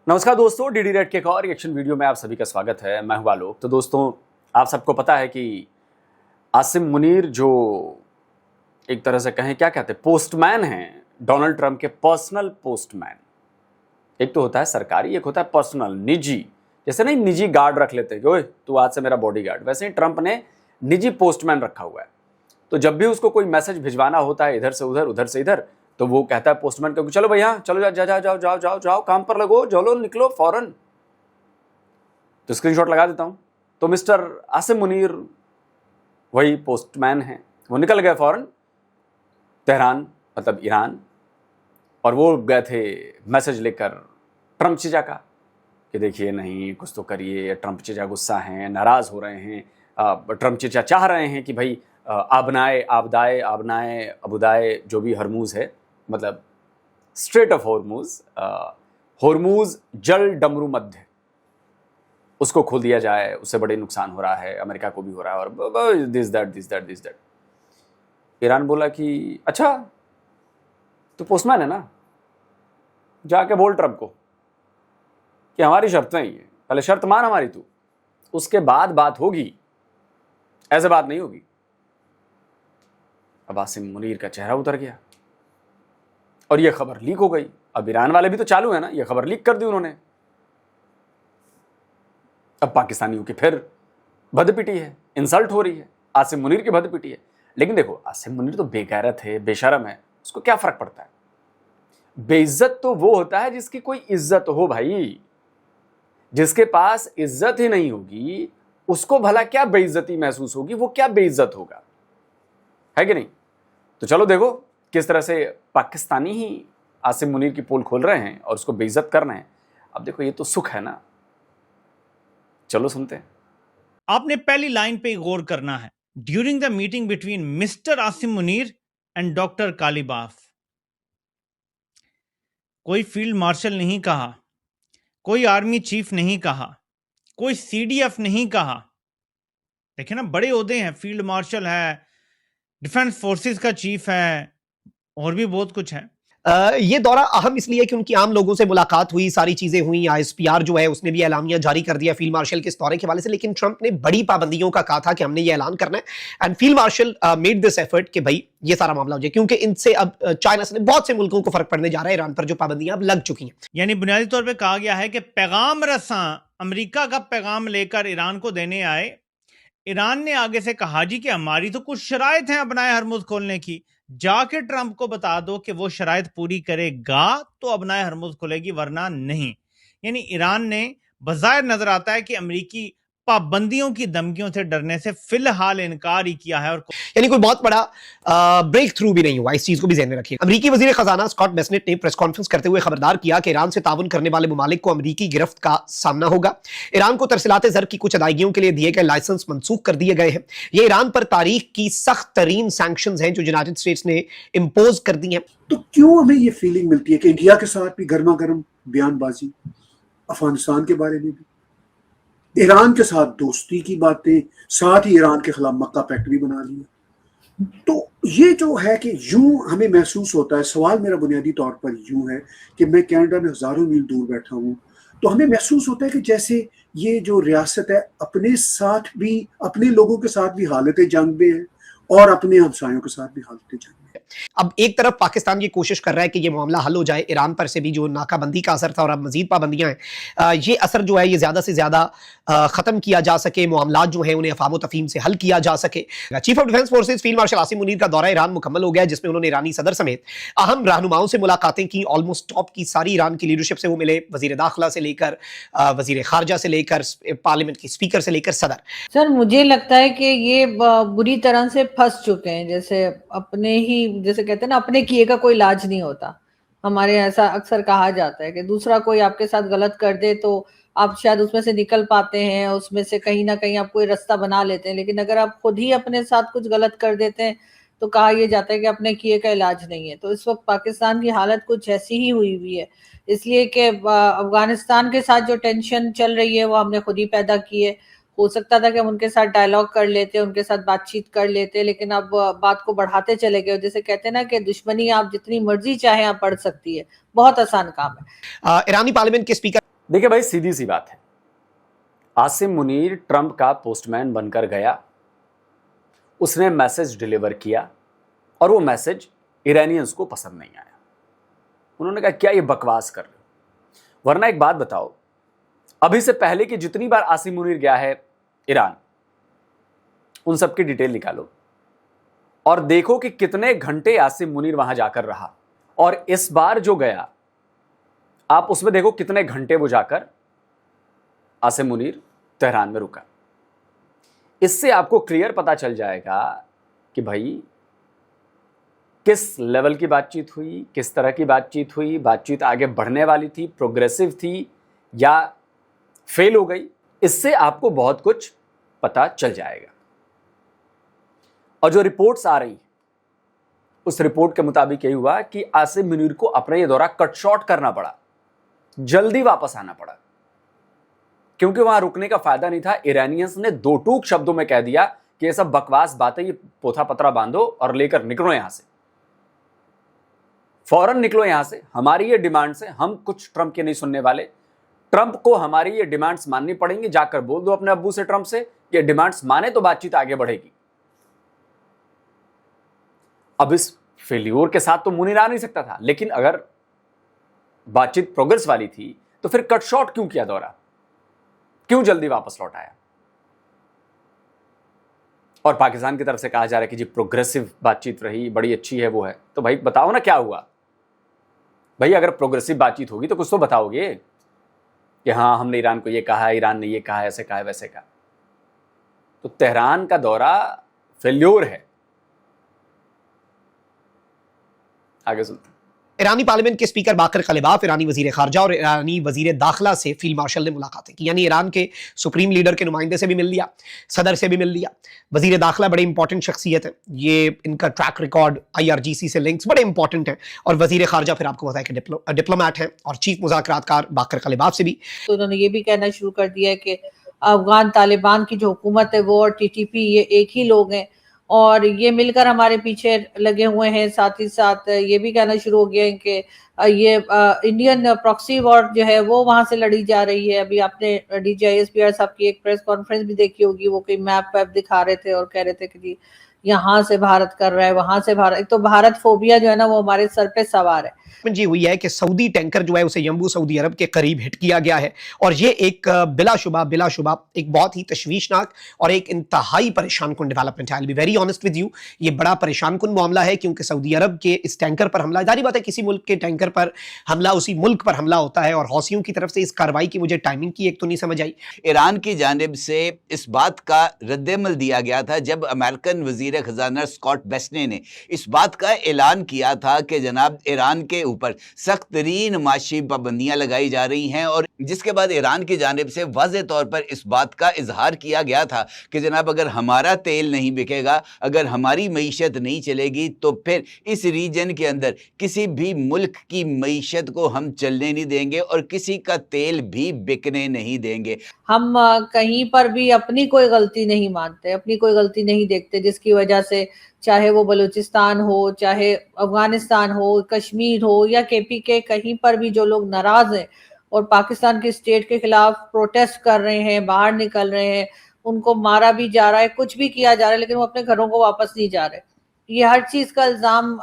नमस्कार दोस्तों, DD red के एक और रिएक्शन वीडियो में आप सभी का स्वागत है। मैं हूं आलोक। तो दोस्तों, आप सबको पता है कि आसिम मुनीर जो एक तरह से कहें क्या कहते हैं, पोस्टमैन हैं, डोनाल्ड ट्रंप के पर्सनल पोस्टमैन। एक तो होता है सरकारी, एक होता है पर्सनल, निजी। जैसे नहीं निजी गार्ड रख लेते हैं कि ओए तू आज से मेरा बॉडीगार्ड, वैसे ही ट्रंप ने निजी पोस्टमैन रखा हुआ है। तो जब भी उसको कोई मैसेज भिजवाना होता है इधर से उधर, उधर से इधर, तो वो कहता है पोस्टमैन को, चलो भैया चलो, जाओ जाओ जाओ जाओ जाओ जाओ काम पर लगो, चलो निकलो फौरन। तो स्क्रीनशॉट लगा देता हूं। तो मिस्टर आसिम मुनीर वही पोस्टमैन हैं। वो निकल गए फौरन तेहरान, मतलब ईरान, और वो गए थे मैसेज लेकर ट्रंप चीजा का कि देखिए नहीं कुछ तो करिए। ट्रंप चीजा गुस्सा हैं, नाराज हो रहे हैं। ट्रंप चीजा चाह रहे हैं कि भाई आबनाए आबदाए आबनाए अबुदाए जो भी हरमूज है, मतलब स्ट्रेट ऑफ हॉर्मूज, हॉर्मूज जल डमरू मध्य, उसको खोल दिया जाए। उससे बड़े नुकसान हो रहा है, अमेरिका को भी हो रहा है, और दिस दैट। ईरान बोला कि अच्छा तो पोस्टमैन है ना, जाके बोल ट्रंप को कि हमारी शर्तें ही है, पहले शर्त मान हमारी तू, उसके बाद बात होगी, ऐसे बात नहीं होगी। अब आसिम मुनीर का चेहरा उतर गया और यह खबर लीक हो गई। अब ईरान वाले भी तो चालू है ना, यह खबर लीक कर दी उन्होंने। अब पाकिस्तानियों की फिर बदपिटी है, इंसल्ट हो रही है, आसिम मुनीर की बदपिटी है। लेकिन देखो, आसिम मुनीर तो बेगैरत है, बेशरम है, उसको क्या फर्क पड़ता है। बेइज्जत तो वो होता है जिसकी कोई इज्जत हो भाई। जिसके पास इज्जत ही नहीं होगी उसको भला क्या बेइज्जती महसूस होगी, वो क्या बेइज्जत होगा, है कि नहीं। तो चलो देखो किस तरह से पाकिस्तानी ही आसिम मुनीर की पोल खोल रहे हैं और उसको बेइज्जत कर रहे हैं। अब देखो ये तो सुख है ना, चलो सुनते हैं। आपने पहली लाइन पे गौर करना है। During the meeting between mister Asim Munir and doctor Qalibaf, कोई फील्ड मार्शल नहीं कहा, कोई आर्मी चीफ नहीं कहा, कोई सीडीएफ नहीं कहा। देखिए ना, बड़े ओहदे हैं, फील्ड मार्शल है, डिफेंस फोर्सेस का चीफ है, और भी बहुत कुछ है। ये दौरा अहम इसलिए कि उनकी आम लोगों से मुलाकात हुई, सारी चीजें हुई। आईएसपीआर जो है उसने भी एलानिया जारी कर दिया फील्ड मार्शल के इस दौरे के हवाले से, लेकिन ट्रंप ने बड़ी पाबंदियों का कहा था कि हमने ये ऐलान करना है। And field marshal made this effort कि भाई ये सारा मामला हो जाए, क्योंकि इनसे अब चाइना से बहुत से मुल्कों को फर्क पड़ने जा रहा है। ईरान पर जो पाबंदियां अब लग चुकी हैं, यानी बुनियादी तौर पर कहा गया है कि पैगाम रसां अमेरिका का पैगाम लेकर ईरान को देने आए। ईरान ने आगे से कहा जी कि हमारी तो कुछ शराइत हैं अपनाए हरमुज खोलने की, जाके ट्रंप को बता दो कि वो शराइत पूरी करेगा तो अपनाए हरमुज खुलेगी, वरना नहीं। यानी ईरान ने बज़ाहिर नजर आता है कि अमेरिकी पाबंदियों की धमकियों से डरने से फिलहाल इनकार ही किया है। और यानी कोई बहुत बड़ा ब्रेक थ्रू भी नहीं हुआ। इस चीज को भी ध्यान में रखिए। अमेरिकी वजीर खजाना स्कॉट बेसेंट ने प्रेस कॉन्फ्रेंस करते हुए खबरदार किया कि ईरान से ताउन करने वाले ममालिक को अमेरिकी गिरफ्त का सामना होगा। ईरान को तरसीलात ज़र की कुछ अदायगियों के लिए दिए गए लाइसेंस मनसूख कर दिए गए हैं। ये ईरान पर तारीख की सख्त तरीन सैंक्शंस हैं जो यूनाइटेड स्टेट्स ने इम्पोज कर दी हैं। तो क्यों हमें ये फीलिंग मिलती है कि इंडिया के साथ भी गर्मा गर्म बयानबाजी, अफगानिस्तान के बारे में भी, ईरान के साथ दोस्ती की बातें, साथ ही ईरान के खिलाफ मक्का पैक्ट भी बना लिया। तो ये जो है कि यूं हमें महसूस होता है, सवाल मेरा बुनियादी तौर पर यूं है कि मैं कनाडा में हजारों मील दूर बैठा हूं, तो हमें महसूस होता है कि जैसे ये जो रियासत है अपने साथ भी, अपने लोगों के साथ भी हालत जंग में है और अपने हमसायों के साथ भी हालत जंग में है। अब एक तरफ पाकिस्तान ये कोशिश कर रहा है कि ये मामला हल हो जाए, ईरान पर से भी जो नाकाबंदी का असर था और अब मजीद पाबंदियां हैं, ये असर जो है ये ज्यादा से ज्यादा खत्म किया जा सके, मामला जो है उन्हें अफाम तफहीम से हल किया जा सके। Chief of defence forces field marshal Asim Munir का दौरा ईरान मुकम्मल हो गया, जिसमें उन्होंने ईरानी सदर समेत अहम रहनुमाओं से मुलाकातें की। ऑलमोस्ट टॉप की सारी ईरान की लीडरशिप से वो मिले, वजीर दाखिला से लेकर वजीर खारजा से लेकर पार्लियामेंट की स्पीकर से लेकर सदर। सर मुझे लगता है कि ये बुरी तरह से फंस चुके हैं। जैसे अपने ही, जैसे कहते हैं ना, अपने किए का कोई इलाज नहीं होता। हमारे ऐसा अक्सर कहा जाता है कि दूसरा कोई आपके साथ गलत कर दे तो आप शायद उसमें से निकल पाते हैं, उसमें से कहीं ना कहीं आप कोई रास्ता बना लेते हैं, लेकिन अगर आप खुद ही अपने साथ कुछ गलत कर देते हैं तो कहा यह जाता है कि अपने किए का इलाज नहीं है। तो इस वक्त पाकिस्तान की हालत कुछ ऐसी ही हुई हुई है, इसलिए कि अफगानिस्तान के साथ जो टेंशन चल रही है वो हमने खुद ही पैदा की है। हो सकता था कि हम उनके साथ डायलॉग कर लेते, उनके साथ बातचीत कर लेते, लेकिन अब बात को बढ़ाते चले गए। जैसे कहते हैं ना कि दुश्मनी आप जितनी मर्जी चाहे आप पढ़ सकती है, बहुत आसान काम है। ईरानी पार्लियामेंट के स्पीकर देखिए भाई, सीधी सी बात है, आसिम मुनीर ट्रंप का पोस्टमैन बनकर गया, उसने मैसेज डिलीवर किया और वो मैसेज इरानियंस को पसंद नहीं आया। उन्होंने कहा क्या ये बकवास कर रहे हो। वरना एक बात बताओ, अभी से पहले कि जितनी बार आसिम मुनीर गया है ईरान, उन सब की डिटेल निकालो और देखो कि कितने घंटे आसिम मुनीर वहां जाकर रहा, और इस बार जो गया आप उसमें देखो कितने घंटे वो जाकर आसिम मुनीर तेहरान में रुका। इससे आपको क्लियर पता चल जाएगा कि भाई किस लेवल की बातचीत हुई, किस तरह की बातचीत हुई, बातचीत आगे बढ़ने वाली थी, प्रोग्रेसिव थी या फेल हो गई। इससे आपको बहुत कुछ पता चल जाएगा। और जो रिपोर्ट्स आ रही, उस रिपोर्ट के मुताबिक यही हुआ कि आसिम मुनीर को अपना यह दौरा कट शॉर्ट करना पड़ा, जल्दी वापस आना पड़ा, क्योंकि वहां रुकने का फायदा नहीं था। इरानियंस ने दो टूक शब्दों में कह दिया कि ये सब बकवास बातें, ये पोथा पतरा बांधो और लेकर निकलो यहां से, फौरन निकलो यहां से। हमारी ये डिमांड से हम कुछ ट्रंप के नहीं सुनने वाले, ट्रंप को हमारी ये डिमांड्स माननी पड़ेंगी। जाकर बोल दो अपने अब्बू से, ट्रंप से, ये डिमांड्स माने तो बातचीत आगे बढ़ेगी। अब इस फेल्योर के साथ तो मुनीर आ नहीं सकता था, लेकिन अगर बातचीत प्रोग्रेस वाली थी तो फिर कट शॉर्ट क्यों किया दौरा, क्यों जल्दी वापस लौट आया। और पाकिस्तान की तरफ से कहा जा रहा है कि जी प्रोग्रेसिव बातचीत रही, बड़ी अच्छी है, वो है। तो भाई बताओ ना क्या हुआ भाई। अगर प्रोग्रेसिव बातचीत होगी तो कुछ तो बताओगे कि हाँ हमने ईरान को ये कहा, ईरान ने ये कहा, ऐसे कहा, वैसे कहा। तो तेहरान का दौरा फेल्योर है। आगे सुनते हैं। ईरानी पार्लियामेंट के स्पीकर बाकर कलिबाफ, ईरानी वजीर खारजा और ईरानी वजीर दाखिला से फील्ड मार्शल ने मुलाकातें की। यानी ईरान के सुप्रीम लीडर के नुमाइंदे से भी मिल लिया, सदर से भी मिल लिया। वजीर दाखिला बड़े इंपॉर्टेंट शख्सियत है, ये इनका ट्रैक रिकॉर्ड IRGC से लिंक्स बड़े इंपॉर्टेंट हैं। और वजीर खारजा फिर आपको पता है कि डिप्लोमैट हैं और चीफ मुज़ाकरातकार बाकर कलिबाफ से भी। तो उन्होंने ये भी कहना शुरू कर दिया है कि अफगान तालिबान की जो हुकूमत है वो और TTP ये एक ही लोग हैं और ये मिलकर हमारे पीछे लगे हुए हैं। साथ ही साथ ये भी कहना शुरू हो गया है कि ये इंडियन प्रॉक्सी वॉर जो है वो वहां से लड़ी जा रही है। अभी आपने DGISPR साहब की एक प्रेस कॉन्फ्रेंस भी देखी होगी, वो कोई मैप वैप दिखा रहे थे और कह रहे थे कि जी यहाँ से भारत कर रहा है, वहां से भारत। एक तो भारत फोबिया जो है ना वो हमारे सर पे सवार है। जी हुई है कि सऊदी टैंकर जो है उसे यम्बू सऊदी अरब के करीब हिट किया गया है और ये एक बिलाशुबा एक बहुत ही तशवीशनाक और एक इंतहाई परेशान कुन डेवलपमेंट है। I will be very honest with you, ये बड़ा परेशान कुन मामला है क्योंकि सऊदी अरब के इस टैंकर पर हमला, जारी बात है किसी मुल्क के टैंकर पर हमला उसी मुल्क पर हमला होता है और हौसियों की तरफ से इस कार्रवाई की मुझे टाइमिंग की एक तो नहीं समझ आई। ईरान की जानिब से इस बात का रद्दमल दिया गया था जब अमेरिकन वजीर खजाना स्कॉट बेस्ने ने इस बात का ऐलान किया था कि जनाब ईरान के ऊपर सख्त तरीन माशी पाबंदियां लगाई जा रही हैं, और जिसके बाद ईरान की जानिब से वाज़ेह तौर पर इस बात का इजहार किया गया था कि जनाब अगर हमारा तेल नहीं बिकेगा, अगर हमारी मईशत नहीं चलेगी तो फिर इस रीजन के अंदर किसी भी मुल्क की मईशत को हम चलने नहीं देंगे और किसी का तेल भी बिकने नहीं देंगे। हम कहीं पर भी अपनी कोई गलती नहीं मानते, अपनी कोई गलती नहीं देखते, जिसकी वजह से चाहे वो बलूचिस्तान हो, चाहे अफगानिस्तान हो, कश्मीर हो या KPK, कहीं पर भी जो लोग नाराज हैं और पाकिस्तान की स्टेट के खिलाफ प्रोटेस्ट कर रहे हैं, बाहर निकल रहे हैं, उनको मारा भी जा रहा है, कुछ भी किया जा रहा है, लेकिन वो अपने घरों को वापस नहीं जा रहे। ये हर चीज का इल्जाम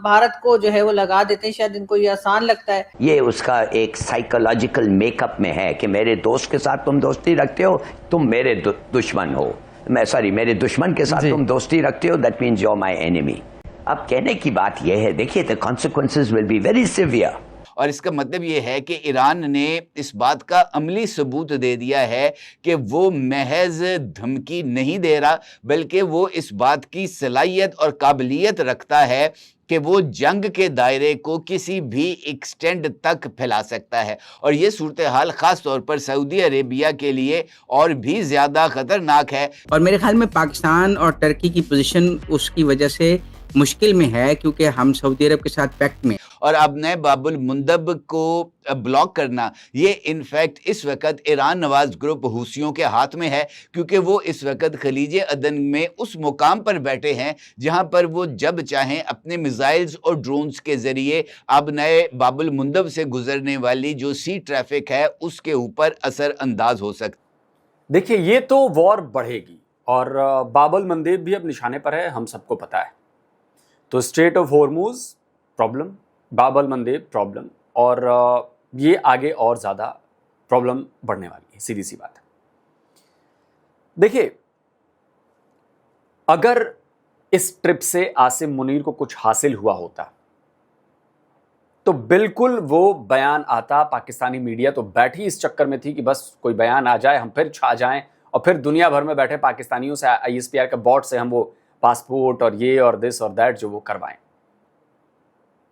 भारत को जो है वो लगा देते हैं। शायद इनको ये आसान लगता है। ये उसका एक साइकोलॉजिकल मेकअप में है कि मेरे दोस्त के साथ तुम दोस्ती रखते हो, तुम मेरे दुश्मन हो। मेरे दुश्मन के साथ तुम दोस्ती रखते हो, that means you are my enemy. अब कहने की बात यह है, देखिए the consequences will be very severe. और इसका मतलब ये है कि ईरान ने इस बात का अमली सबूत दे दिया है कि वो महज धमकी नहीं दे रहा, बल्कि वो इस बात की सलाहियत और काबिलियत रखता है कि वो जंग के दायरे को किसी भी एक्सटेंड तक फैला सकता है। और ये सूरत हाल ख़ास तौर पर सऊदी अरेबिया के लिए और भी ज़्यादा ख़तरनाक है। और मेरे ख्याल में पाकिस्तान और टर्की की पोजीशन उसकी वजह से मुश्किल में है, क्योंकि हम सऊदी अरब के साथ पैक्ट में। और अब नए बाबुल मुंदब को ब्लॉक करना, ये इनफैक्ट इस वक्त ईरान नवाज ग्रुप हूसियों के हाथ में है, क्योंकि वो इस वक्त खलीज अदन में उस मुकाम पर बैठे हैं जहां पर वो जब चाहें अपने मिसाइल्स और ड्रोन्स के जरिए अब नए बाबुल मुंदब से गुजरने वाली जो सी ट्रैफिक है उसके ऊपर असर अंदाज हो सकता। देखिए, ये तो वॉर बढ़ेगी और बाबुल मंदेब भी अब निशाने पर है, हम सबको पता है। तो strait of Hormuz problem, Bab el Mandeb problem, और ये आगे और ज़्यादा प्रॉब्लम बढ़ने वाली है, सीधी सी बात है। देखिए, अगर इस ट्रिप से आसिम मुनीर को कुछ हासिल हुआ होता तो बिल्कुल वो बयान आता। पाकिस्तानी मीडिया तो बैठी इस चक्कर में थी कि बस कोई बयान आ जाए, हम फिर छा जाएं और फिर दुनिया भर में बैठे पाकिस्तानियों से, ISPR के बॉट से हम वो पासपोर्ट और ये और दिस और दैट जो वो करवाएं।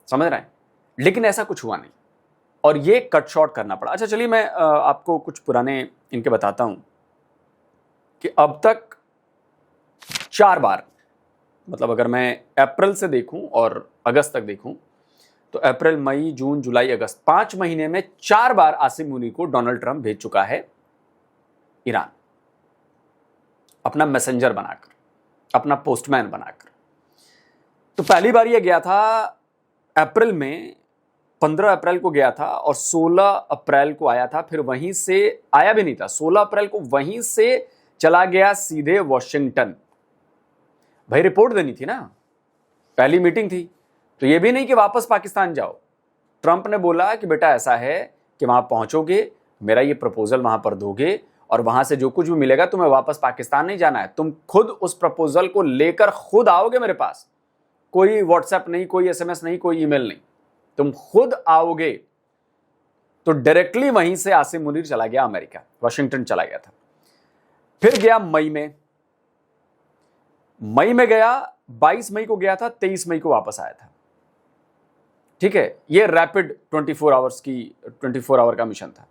समझ रहे हैं? लेकिन ऐसा कुछ हुआ नहीं और ये कट शॉर्ट करना पड़ा। अच्छा, चलिए मैं आपको कुछ पुराने इनके बताता हूं कि अब तक 4 बार, मतलब अगर मैं अप्रैल से देखूं और अगस्त तक देखूं तो अप्रैल, मई, जून, जुलाई, अगस्त, 5 महीने में 4 बार आसिम मुनीर को डोनाल्ड ट्रंप भेज चुका है ईरान, अपना मैसेंजर बनाकर, अपना पोस्टमैन बनाकर। तो पहली बार ये गया था अप्रैल में, 15 अप्रैल को गया था और 16 अप्रैल को आया था। फिर वहीं से आया भी नहीं था, 16 अप्रैल को वहीं से चला गया सीधे वॉशिंगटन। भाई रिपोर्ट देनी थी ना, पहली मीटिंग थी, तो ये भी नहीं कि वापस पाकिस्तान जाओ। ट्रंप ने बोला कि बेटा ऐसा है कि वहां पहुंचोगे, मेरा ये प्रपोजल वहां पर दोगे और वहां से जो कुछ भी मिलेगा तुम्हें वापस पाकिस्तान नहीं जाना है, तुम खुद उस प्रपोजल को लेकर खुद आओगे मेरे पास। कोई व्हाट्सएप नहीं, कोई SMS नहीं, कोई ईमेल नहीं, तुम खुद आओगे। तो डायरेक्टली वहीं से आसिम मुनीर चला गया अमेरिका, वाशिंगटन चला गया था। फिर गया मई में गया, 22 मई को गया था, 23 मई को वापस आया था। ठीक है, ये रैपिड 24 आवर का मिशन था।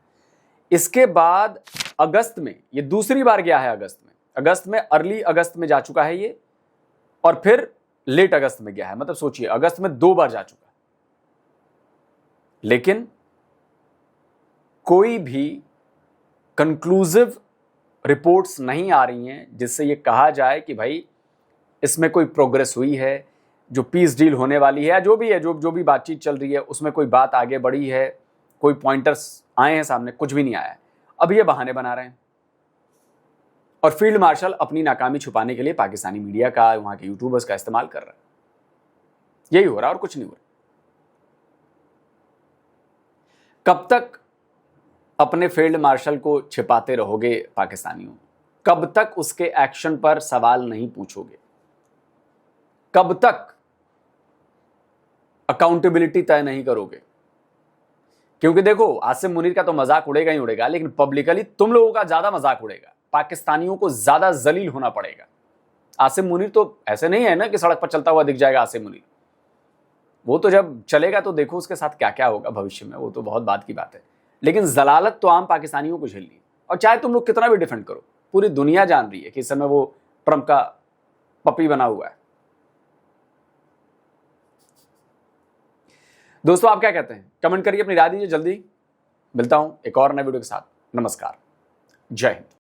इसके बाद अगस्त में, ये दूसरी बार गया है अगस्त में अर्ली अगस्त में जा चुका है ये, और फिर लेट अगस्त में गया है। मतलब सोचिए, अगस्त में 2 बार जा चुका है, लेकिन कोई भी कंक्लूसिव रिपोर्ट्स नहीं आ रही हैं जिससे ये कहा जाए कि भाई इसमें कोई प्रोग्रेस हुई है, जो पीस डील होने वाली है, जो भी है, जो भी बातचीत चल रही है उसमें कोई बात आगे बढ़ी है, कोई पॉइंटर्स आए हैं सामने, कुछ भी नहीं आया है। अब ये बहाने बना रहे हैं और फील्ड मार्शल अपनी नाकामी छुपाने के लिए पाकिस्तानी मीडिया का, वहां के यूट्यूबर्स का इस्तेमाल कर रहा है। यही हो रहा और कुछ नहीं हो रहा। कब तक अपने फील्ड मार्शल को छिपाते रहोगे पाकिस्तानियों? कब तक उसके एक्शन पर सवाल नहीं पूछोगे? कब तक अकाउंटेबिलिटी तय नहीं करोगे? क्योंकि देखो, आसिम मुनीर का तो मजाक उड़ेगा ही उड़ेगा, लेकिन पब्लिकली तुम लोगों का ज्यादा मजाक उड़ेगा। पाकिस्तानियों को ज्यादा जलील होना पड़ेगा। आसिम मुनीर तो ऐसे नहीं है ना कि सड़क पर चलता हुआ दिख जाएगा आसिम मुनीर। वो तो जब चलेगा तो देखो उसके साथ क्या क्या होगा भविष्य में, वो तो बहुत बात की बात है। लेकिन जलालत तो आम पाकिस्तानियों को झेलनी है, और चाहे तुम लोग कितना भी डिफेंड करो, पूरी दुनिया जान रही है कि इस समय वो ट्रंप का पपी बना हुआ है। दोस्तों, आप क्या कहते हैं? कमेंट करिए, अपनी राय दीजिए। जल्दी मिलता हूं एक और नए वीडियो के साथ। नमस्कार, जय हिंद।